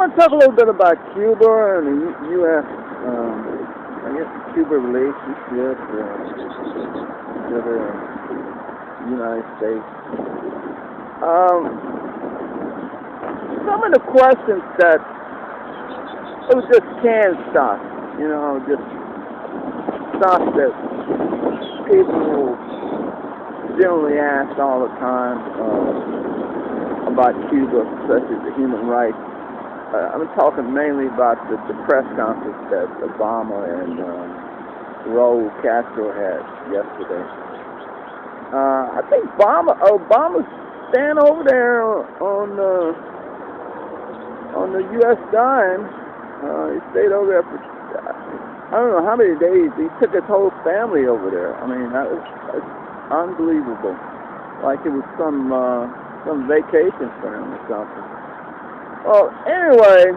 want to talk a little bit about Cuba and the U.S. I guess Cuba relationship with the United States. Some of the questions that just can't stop, just stuff that people generally ask all the time about Cuba, such as the human rights. I'm talking mainly about the press conference that Obama and Raul Castro had yesterday. I think Obama stand over there on the U.S. dime. He stayed over there for I don't know how many days. He took his whole family over there. I mean, that's unbelievable. Like it was some vacation for him or something. Well, anyway,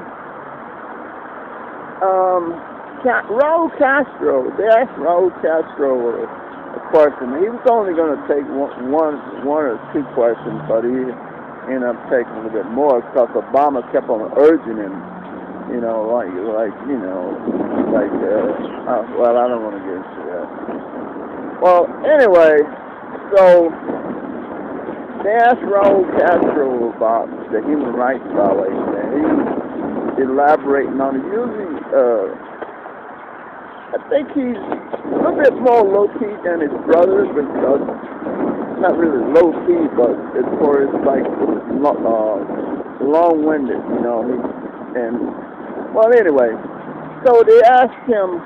Raul Castro, they asked Raul Castro a question. He was only going to take one or two questions, but he ended up taking a little bit more because Obama kept on urging him, well, I don't want to get into that. Well, anyway, so they asked Raul Castro about the human rights violation, and he was elaborating on it. Usually, I think he's a little bit more low-key than his brother, because not really low-key, but as far as like long-winded, well, anyway, so they asked him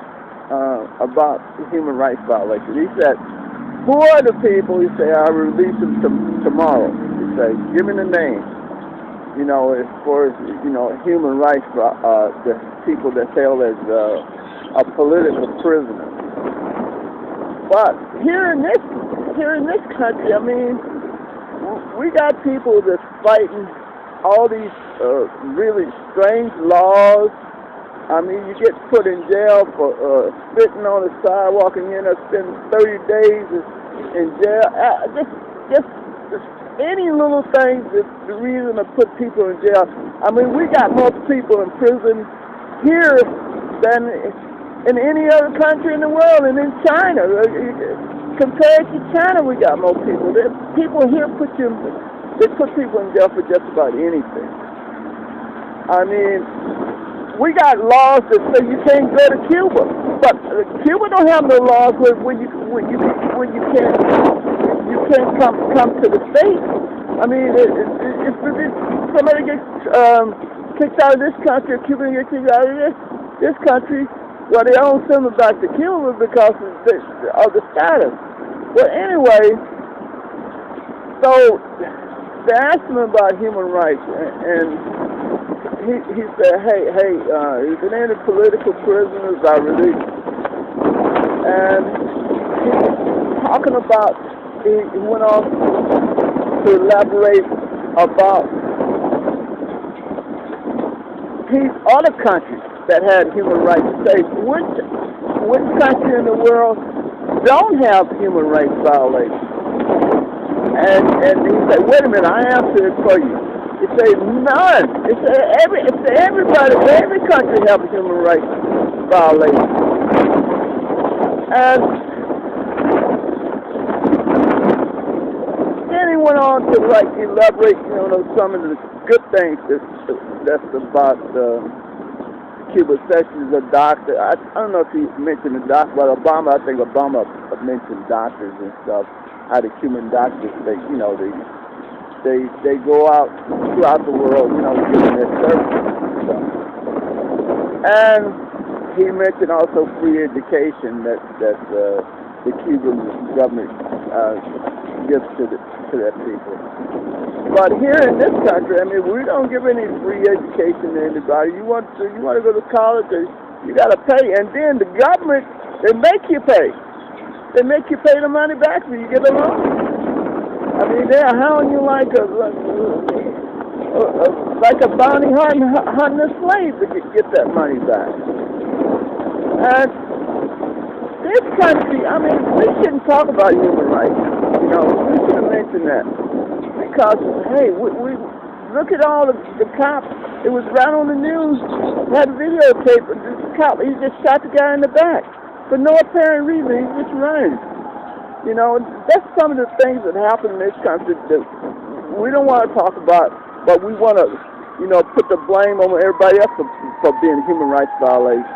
about the human rights violation. He said, who are the people? He said, I'll release them tomorrow. He said, give me the name. As far as, human rights, the people that's held as a political prisoner. But here in this country, I mean, we got people that's fighting all these really strange laws. I mean, you get put in jail for spitting on the sidewalk, and you end up spending 30 days in jail. Just any little thing that's the reason to put people in jail. I mean, we got more people in prison here than in any other country in the world, and in China. Compared to China, we got more people. People here put people in jail for just about anything. I mean, we got laws that say you can't go to Cuba, but Cuba don't have no laws where you can't come to the States. I mean, if somebody gets kicked out of this country, or Cuban gets kicked out of this country, well, they don't send them back to Cuba because of the status. Well, anyway, so they asked him about human rights, and he said, hey, is there any political prisoners are released? And he was talking about, he went on to elaborate about these other countries that had human rights. Say, which country in the world don't have human rights violations? And he said, wait a minute, I answered it for you. He said, none. He said, every country has human rights violations. And then he went on to elaborate, some of the good things that's about Cuba, such as a doctor. I don't know if he mentioned a doctor, but I think Obama mentioned doctors and stuff. How the Cuban doctors, they go out throughout the world, giving their services and stuff. And he mentioned also free education that the Cuban government gives to their people. But here in this country, I mean, we don't give any free education to anybody. You want to go to college, you got to pay, and then the government, they make you pay. They make you pay the money back when you get a loan. I mean, they're hounding you like a bounty hunting a slave to get that money back. And this country, I mean, we shouldn't talk about human rights. We shouldn't mention that. Because, hey, we look at all the cops It was right on the news. Had a videotape. This cop, he just shot the guy in the back for no apparent reason. He just ran. You know, that's some of the things that happen in this country that we don't want to talk about, but we want to, you know, put the blame on everybody else for being human rights violators.